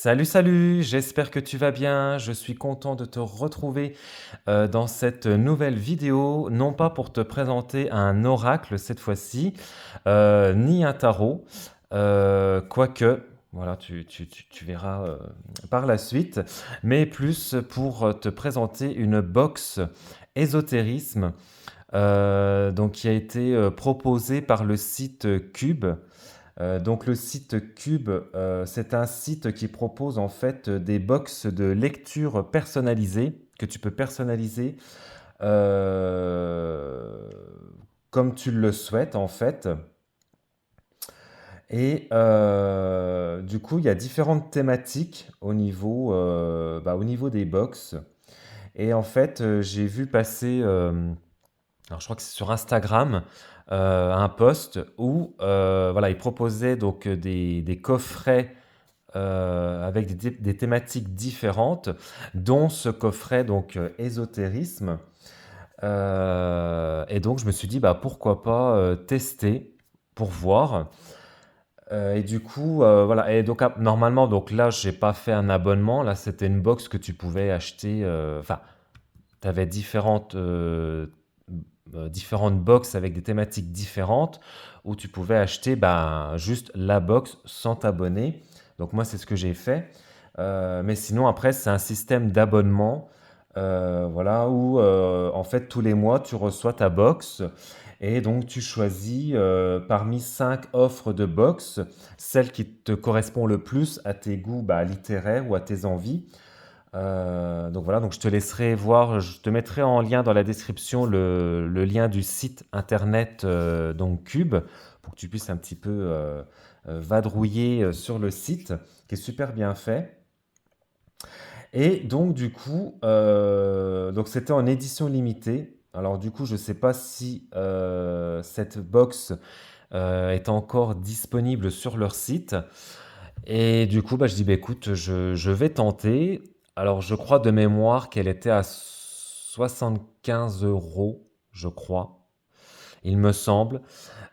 Salut, salut, j'espère que tu vas bien. Je suis content de te retrouver dans cette nouvelle vidéo, non pas pour te présenter un oracle cette fois-ci, ni un tarot, quoique, voilà, tu verras par la suite, mais plus pour te présenter une box ésotérisme donc qui a été proposée par le site Cube. Donc le site Cube, c'est un site qui propose en fait des box de lecture personnalisées que tu peux personnaliser euh, comme tu le souhaites en fait. Et du coup, il y a différentes thématiques au niveau des box. Et en fait, j'ai vu passer alors je crois que c'est sur Instagram, un post où voilà, il proposait donc des coffrets avec des thématiques différentes, dont ce coffret donc ésotérisme. Et donc je me suis dit bah pourquoi pas tester pour voir. Et du coup voilà, et donc normalement donc là j'ai pas fait un abonnement, là c'était une box que tu pouvais acheter. Enfin, tu avais différentes box avec des thématiques différentes où tu pouvais acheter ben, juste la box sans t'abonner. Donc moi, c'est ce que j'ai fait. Mais sinon, après, c'est un système d'abonnement voilà, où en fait, tous les mois, tu reçois ta box. Et donc, tu choisis parmi 5 offres de box, celle qui te correspond le plus à tes goûts bah, littéraires ou à tes envies. Donc voilà, donc je te laisserai voir, je te mettrai en lien dans la description le lien du site internet donc Cube pour que tu puisses un petit peu vadrouiller sur le site qui est super bien fait. Et donc du coup, donc c'était en édition limitée. Alors du coup, je ne sais pas si cette box est encore disponible sur leur site. Et du coup, bah, je dis, bah, écoute, je vais tenter. Alors, je crois de mémoire qu'elle était à 75 euros, je crois, il me semble.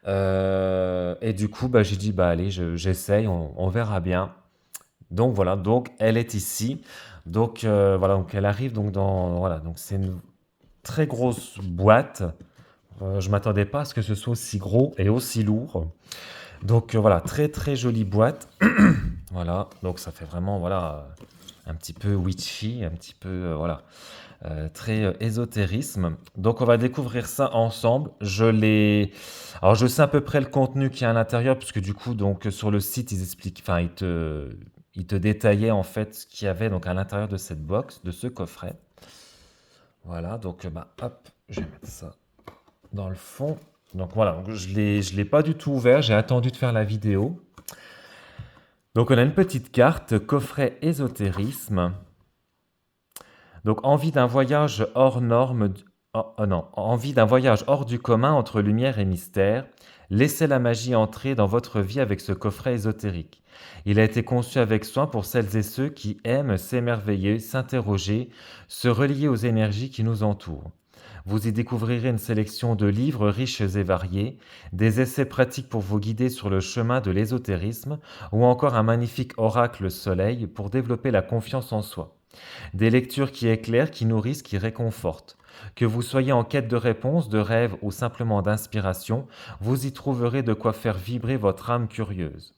Et du coup, bah, j'ai dit, bah, allez, j'essaye, on verra bien. Donc voilà, donc elle est ici. Donc voilà, donc elle arrive donc dans, voilà, donc c'est une très grosse boîte. Je m'attendais pas à ce que ce soit aussi gros et aussi lourd. Donc voilà, très très jolie boîte. Voilà, donc ça fait vraiment voilà un petit peu witchy, un petit peu voilà très ésotérisme. Donc on va découvrir ça ensemble. Alors je sais à peu près le contenu qu'il y a à l'intérieur puisque du coup donc sur le site ils expliquent, enfin ils te détaillaient en fait ce qu'il y avait donc à l'intérieur de cette box, de ce coffret. Voilà, donc bah hop, je vais mettre ça dans le fond. Donc voilà, donc je l'ai pas du tout ouvert. J'ai attendu de faire la vidéo. Donc on a une petite carte, coffret ésotérisme. Donc envie d'un voyage hors norme, non, envie d'un voyage hors du commun entre lumière et mystère. Laissez la magie entrer dans votre vie avec ce coffret ésotérique. Il a été conçu avec soin pour celles et ceux qui aiment s'émerveiller, s'interroger, se relier aux énergies qui nous entourent. Vous y découvrirez une sélection de livres riches et variés, des essais pratiques pour vous guider sur le chemin de l'ésotérisme, ou encore un magnifique oracle soleil pour développer la confiance en soi. Des lectures qui éclairent, qui nourrissent, qui réconfortent. Que vous soyez en quête de réponses, de rêves ou simplement d'inspiration, vous y trouverez de quoi faire vibrer votre âme curieuse.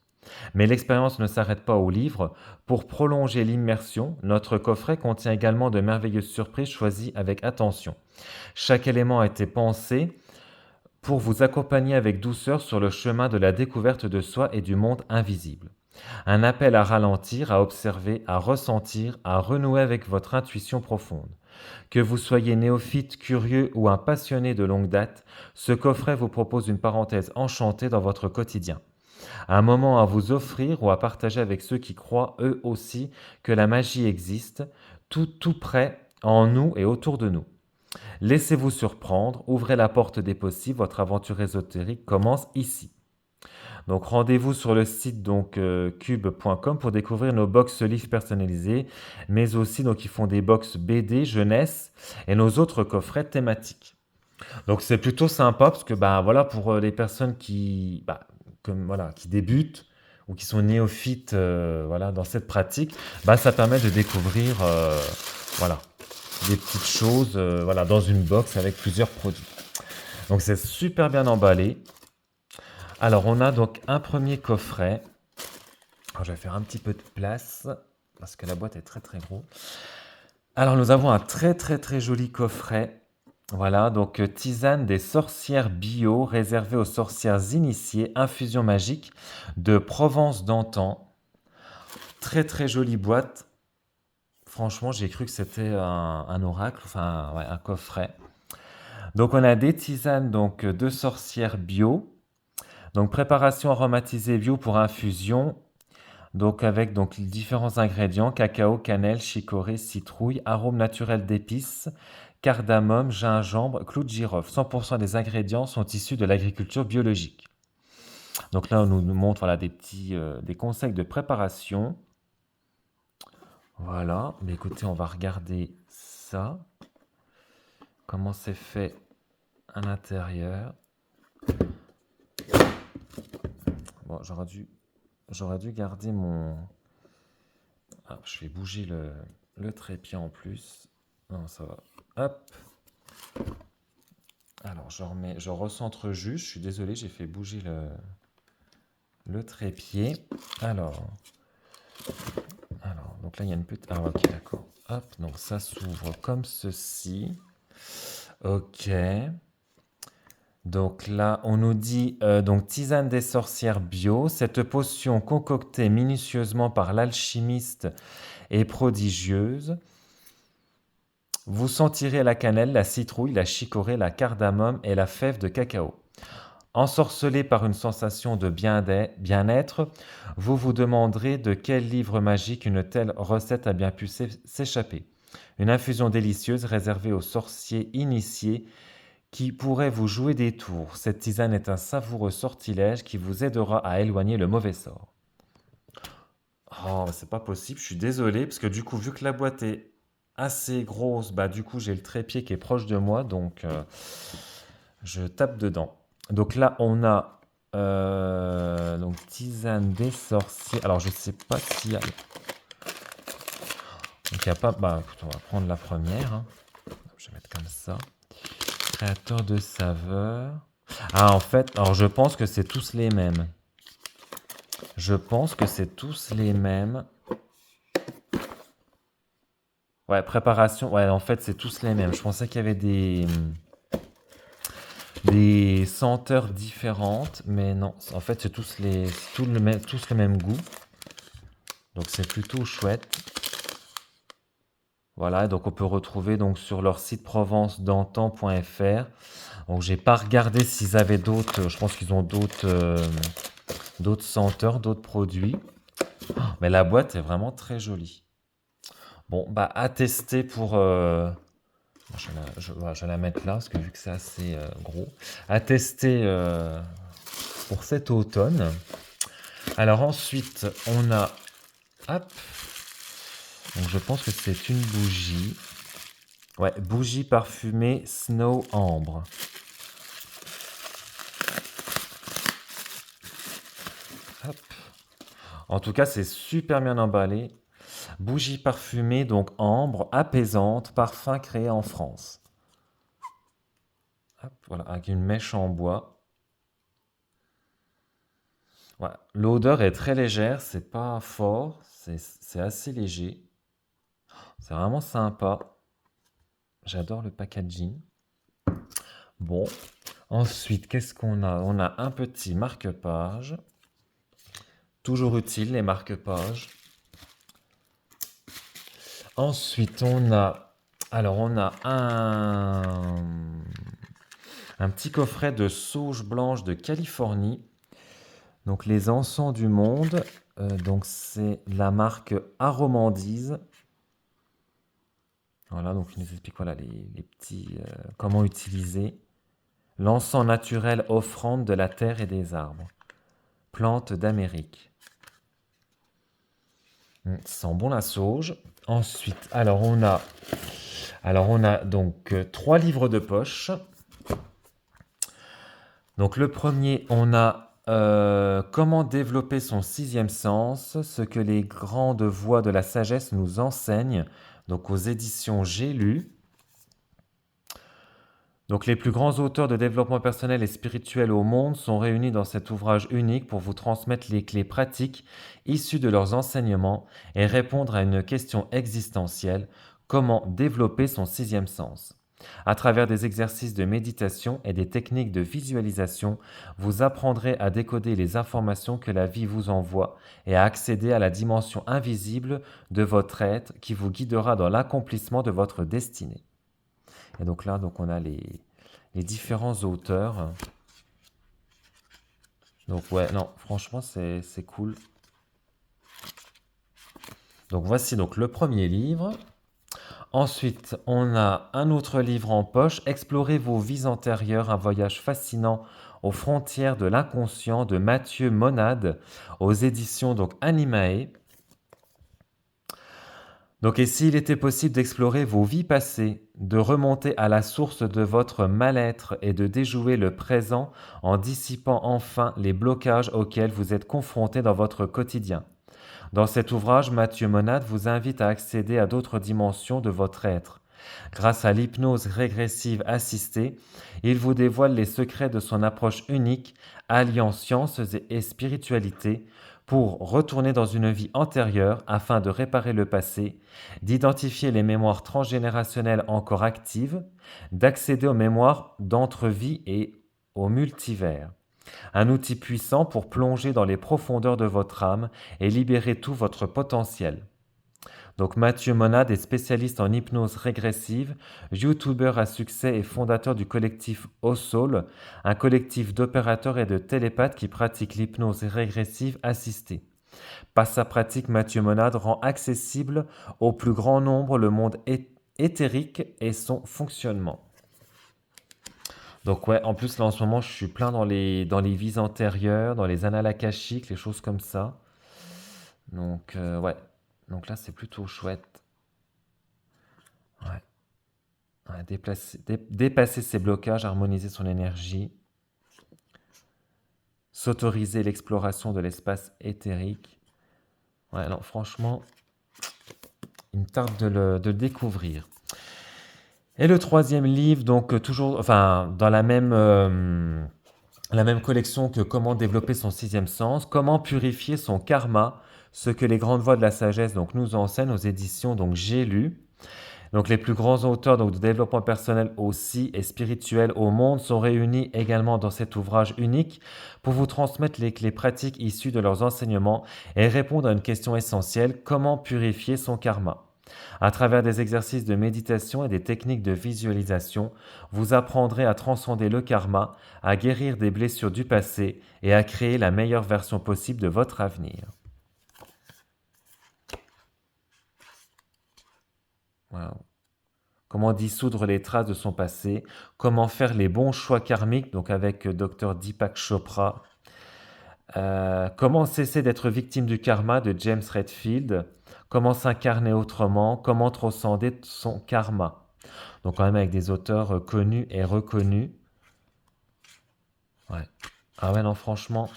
Mais l'expérience ne s'arrête pas au livre. Pour prolonger l'immersion, notre coffret contient également de merveilleuses surprises choisies avec attention. Chaque élément a été pensé pour vous accompagner avec douceur sur le chemin de la découverte de soi et du monde invisible. Un appel à ralentir, à observer, à ressentir, à renouer avec votre intuition profonde. Que vous soyez néophyte, curieux ou un passionné de longue date, ce coffret vous propose une parenthèse enchantée dans votre quotidien. Un moment à vous offrir ou à partager avec ceux qui croient eux aussi que la magie existe, tout près en nous et autour de nous. Laissez-vous surprendre, ouvrez la porte des possibles, votre aventure ésotérique commence ici. Donc rendez-vous sur le site donc cube.com pour découvrir nos box livres personnalisés, mais aussi donc ils font des box BD jeunesse et nos autres coffrets thématiques. Donc c'est plutôt sympa parce que bah voilà pour les personnes qui bah, comme voilà qui débutent ou qui sont néophytes voilà, dans cette pratique, bah, ça permet de découvrir voilà, des petites choses voilà, dans une box avec plusieurs produits. Donc c'est super bien emballé. Alors on a donc un premier coffret. Alors, je vais faire un petit peu de place parce que la boîte est très très gros. Alors nous avons un très très très joli coffret. Voilà, donc tisane des sorcières bio réservée aux sorcières initiées, infusion magique de Provence d'antan. Très très jolie boîte. Franchement, j'ai cru que c'était un oracle, enfin ouais, un coffret. Donc on a des tisanes donc de sorcières bio. Donc préparation aromatisée bio pour infusion. Donc avec donc différents ingrédients, cacao, cannelle, chicorée, citrouille, arôme naturel d'épices, cardamome, gingembre, clou de girofle. 100% des ingrédients sont issus de l'agriculture biologique. Donc là, on nous montre voilà, des petits des conseils de préparation. Voilà, mais écoutez, on va regarder ça. Comment c'est fait à l'intérieur. Bon, j'aurais dû garder mon... Ah, je vais bouger le trépied en plus. Non, ça va. Hop. Alors, je recentre juste. Je suis désolé, j'ai fait bouger le trépied. Alors, donc là, il y a une petite... Ah, ok, d'accord. Hop, donc ça s'ouvre comme ceci. Ok. Donc là, on nous dit donc tisane des sorcières bio. Cette potion concoctée minutieusement par l'alchimiste est prodigieuse. Vous sentirez la cannelle, la citrouille, la chicorée, la cardamome et la fève de cacao. Ensorcelé par une sensation de bien-être, vous vous demanderez de quel livre magique une telle recette a bien pu s'échapper. Une infusion délicieuse réservée aux sorciers initiés qui pourrait vous jouer des tours. Cette tisane est un savoureux sortilège qui vous aidera à éloigner le mauvais sort. Oh, c'est pas possible, je suis désolé, parce que du coup, vu que la boîte est assez grosse, bah du coup, j'ai le trépied qui est proche de moi, donc je tape dedans. Donc là, on a donc tisane des sorciers. Alors, je sais pas s'il y a... Donc, il n'y a pas... Bah, écoute, on va prendre la première. Hein. Je vais mettre comme ça. Créateur de saveurs. Ah, en fait, alors je pense que c'est tous les mêmes. Je pense que c'est tous les mêmes. Ouais, préparation. Ouais, en fait, c'est tous les mêmes. Je pensais qu'il y avait des senteurs différentes, mais non. En fait, c'est tous le même goût. Donc, c'est plutôt chouette. Voilà, donc on peut retrouver donc sur leur site provencedantan.fr. Donc, j'ai pas regardé s'ils avaient d'autres. Je pense qu'ils ont d'autres senteurs, d'autres produits. Mais la boîte est vraiment très jolie. Bon, bah, à tester pour... je vais la mettre là, parce que vu que c'est assez gros. À tester pour cet automne. Alors ensuite, on a... Hop. Donc je pense que c'est une bougie. Ouais, bougie parfumée Snow Ambre. Hop. En tout cas, c'est super bien emballé. Bougie parfumée, donc ambre, apaisante, parfum créé en France. Hop, voilà, avec une mèche en bois. Ouais, l'odeur est très légère, c'est pas fort, c'est assez léger. C'est vraiment sympa. J'adore le packaging. Bon, ensuite, qu'est-ce qu'on a? On a un petit marque-page. Toujours utile, les marque-pages. Ensuite, on a un petit coffret de sauge blanche de Californie. Donc, les encens du monde. Donc, c'est la marque Aromandise. Voilà, donc il nous explique voilà, les petits comment utiliser. L'encens naturel offrande de la terre et des arbres. Plante d'Amérique. Ça sent bon la sauge. Ensuite, alors on a donc 3 livres de poche. Donc le premier, on a Comment développer son sixième sens, ce que les grandes voies de la sagesse nous enseignent, donc aux éditions J'ai lu. Donc les plus grands auteurs de développement personnel et spirituel au monde sont réunis dans cet ouvrage unique pour vous transmettre les clés pratiques issues de leurs enseignements et répondre à une question existentielle: comment développer son sixième sens? À travers des exercices de méditation et des techniques de visualisation, vous apprendrez à décoder les informations que la vie vous envoie et à accéder à la dimension invisible de votre être qui vous guidera dans l'accomplissement de votre destinée. Et donc là, on a les différents auteurs. Donc ouais, non, franchement, c'est cool. Donc voici donc le premier livre. Ensuite, on a un autre livre en poche, Explorez vos vies antérieures, un voyage fascinant aux frontières de l'inconscient, de Mathieu Monade, aux éditions donc Animae. Donc, et s'il était possible d'explorer vos vies passées, de remonter à la source de votre mal-être et de déjouer le présent en dissipant enfin les blocages auxquels vous êtes confrontés dans votre quotidien. Dans cet ouvrage, Mathieu Monade vous invite à accéder à d'autres dimensions de votre être. Grâce à l'hypnose régressive assistée, il vous dévoile les secrets de son approche unique, alliant sciences et spiritualité, pour retourner dans une vie antérieure afin de réparer le passé, d'identifier les mémoires transgénérationnelles encore actives, d'accéder aux mémoires d'entre-vie et au multivers. Un outil puissant pour plonger dans les profondeurs de votre âme et libérer tout votre potentiel. Donc Mathieu Monade est spécialiste en hypnose régressive, youtubeur à succès et fondateur du collectif O-Soul, un collectif d'opérateurs et de télépathes qui pratiquent l'hypnose régressive assistée. Par sa pratique, Mathieu Monade rend accessible au plus grand nombre le monde éthérique et son fonctionnement. Donc ouais, en plus là en ce moment je suis plein dans les vies antérieures, dans les annales akashiques, les choses comme ça. Donc ouais, donc là c'est plutôt chouette. Ouais. Ouais, dépasser ses blocages, harmoniser son énergie, s'autoriser l'exploration de l'espace éthérique. Ouais, non, franchement, il me tarde de le découvrir. Et le troisième livre, donc toujours, enfin, dans la même collection que Comment développer son sixième sens, Comment purifier son karma, ce que les grandes voies de la sagesse donc, nous enseignent aux éditions donc J'ai lu. Donc les plus grands auteurs donc, de développement personnel aussi et spirituel au monde sont réunis également dans cet ouvrage unique pour vous transmettre les clés pratiques issues de leurs enseignements et répondre à une question essentielle: comment purifier son karma? À travers des exercices de méditation et des techniques de visualisation, vous apprendrez à transcender le karma, à guérir des blessures du passé et à créer la meilleure version possible de votre avenir. Wow. Comment dissoudre les traces de son passé, comment faire les bons choix karmiques, donc avec Dr Deepak Chopra. Comment cesser d'être victime du karma de James Redfield. Comment s'incarner autrement, comment transcender son karma. Donc quand même avec des auteurs connus et reconnus. Ouais. Ah ouais, non, franchement.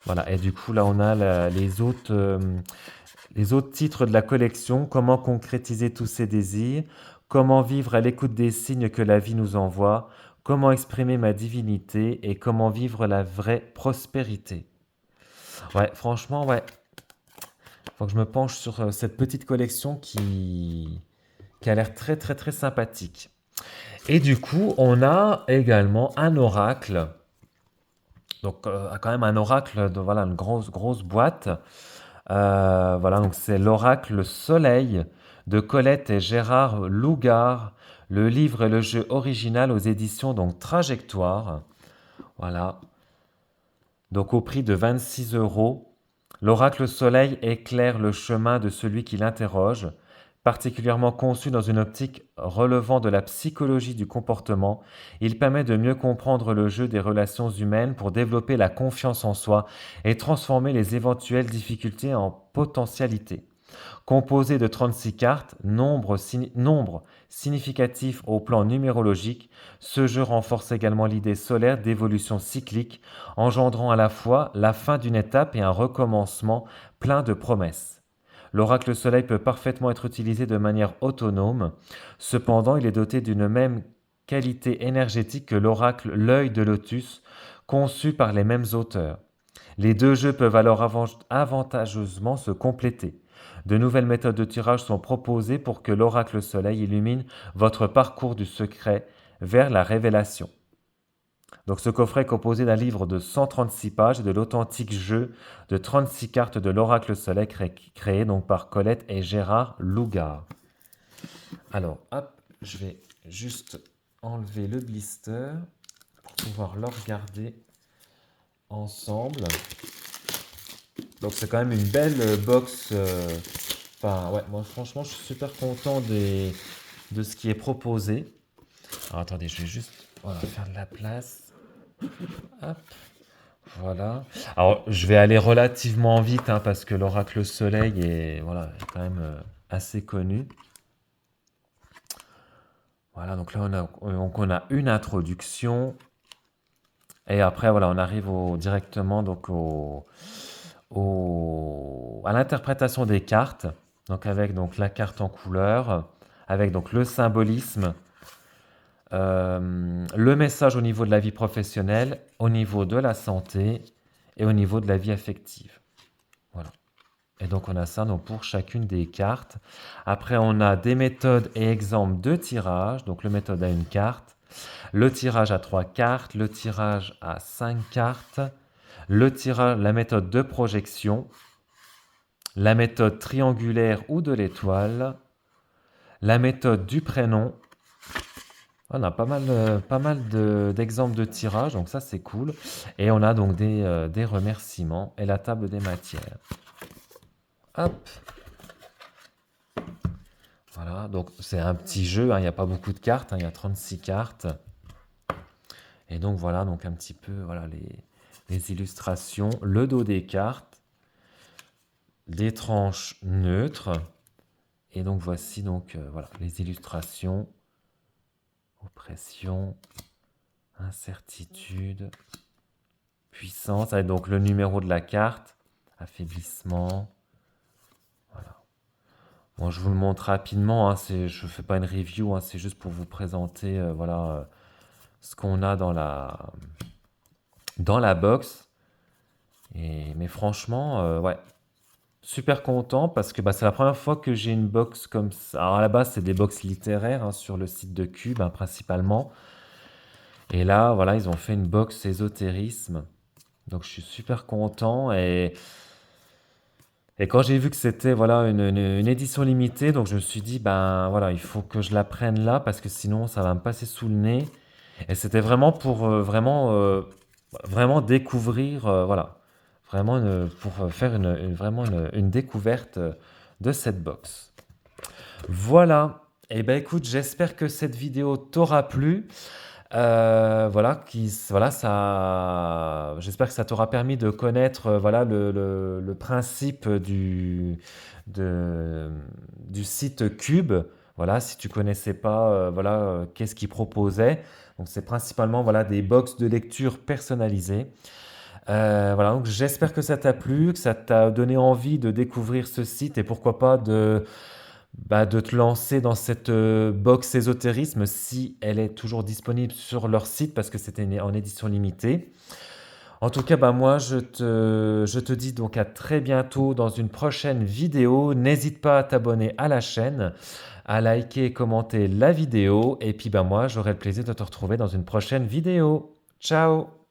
Voilà, et du coup là on a les autres titres de la collection: Comment concrétiser tous ses désirs, Comment vivre à l'écoute des signes que la vie nous envoie, Comment exprimer ma divinité et Comment vivre la vraie prospérité. Ouais, franchement, ouais. Faut que je me penche sur cette petite collection qui a l'air très très très sympathique. Et du coup, on a également un oracle. Donc, quand même un oracle de voilà une grosse grosse boîte. Voilà, donc c'est l'Oracle Soleil de Colette et Gérard Lougard. Le livre et le jeu original aux éditions donc Trajectoire. Voilà. Donc au prix de 26 euros. L'Oracle Soleil éclaire le chemin de celui qui l'interroge. Particulièrement conçu dans une optique relevant de la psychologie du comportement, il permet de mieux comprendre le jeu des relations humaines pour développer la confiance en soi et transformer les éventuelles difficultés en potentialités. Composé de 36 cartes, nombre significatif au plan numérologique, ce jeu renforce également l'idée solaire d'évolution cyclique, engendrant à la fois la fin d'une étape et un recommencement plein de promesses. L'oracle soleil peut parfaitement être utilisé de manière autonome, cependant il est doté d'une même qualité énergétique que l'oracle l'œil de lotus, conçu par les mêmes auteurs. Les deux jeux peuvent alors avantageusement se compléter. De nouvelles méthodes de tirage sont proposées pour que l'oracle soleil illumine votre parcours du secret vers la révélation. Donc ce coffret est composé d'un livre de 136 pages et de l'authentique jeu de 36 cartes de l'oracle soleil créé donc par Colette et Gérard Lougard. Alors hop, je vais juste enlever le blister pour pouvoir le regarder ensemble. Donc c'est quand même une belle box. Enfin ouais, moi franchement je suis super content de ce qui est proposé. Alors attendez, je vais juste faire de la place. Hop, voilà. Alors je vais aller relativement vite parce que l'oracle soleil est quand même assez connu. Voilà, donc là on a une introduction. Et après voilà, on arrive directement donc à l'interprétation des cartes, donc avec donc la carte en couleur, avec donc le symbolisme, le message au niveau de la vie professionnelle, au niveau de la santé et au niveau de la vie affective. Voilà. Et donc on a ça donc pour chacune des cartes. Après on a des méthodes et exemples de tirage, donc le méthode à une carte, le tirage à 3 cartes, le tirage à 5 cartes, le tirage, la méthode de projection, la méthode triangulaire ou de l'étoile, la méthode du prénom. On a pas mal d'exemples de tirage, donc ça c'est cool. Et on a donc des remerciements et la table des matières. Hop. Voilà, donc c'est un petit jeu, il n'y a pas beaucoup de cartes, il y a 36 cartes. Et donc voilà, donc un petit peu les illustrations, le dos des cartes, des tranches neutres. Et donc voici donc les illustrations. Oppression, incertitude, puissance, avec donc le numéro de la carte, affaiblissement. Voilà. Bon, je vous le montre rapidement, je ne fais pas une review, c'est juste pour vous présenter ce qu'on a dans la box. Mais franchement, ouais, super content parce que c'est la première fois que j'ai une box comme ça. Alors à la base, c'est des box littéraires sur le site de Cube principalement. Et là, voilà, ils ont fait une box ésotérisme. Donc je suis super content. Et quand j'ai vu que c'était une édition limitée, donc je me suis dit, il faut que je la prenne là parce que sinon ça va me passer sous le nez. Et c'était vraiment pour vraiment découvrir, vraiment pour faire une découverte de cette box. Voilà. Et écoute, j'espère que cette vidéo t'aura plu. J'espère que ça t'aura permis de connaître le principe du site Cube. Voilà, si tu connaissais pas, qu'est-ce qu'il proposait. Donc c'est principalement des box de lecture personnalisées. Donc j'espère que ça t'a plu, que ça t'a donné envie de découvrir ce site et pourquoi pas de te lancer dans cette box ésotérisme si elle est toujours disponible sur leur site parce que c'était en édition limitée. En tout cas, moi je te dis donc à très bientôt dans une prochaine vidéo. N'hésite pas à t'abonner à la chaîne, à liker et commenter la vidéo. Et puis moi j'aurai le plaisir de te retrouver dans une prochaine vidéo. Ciao!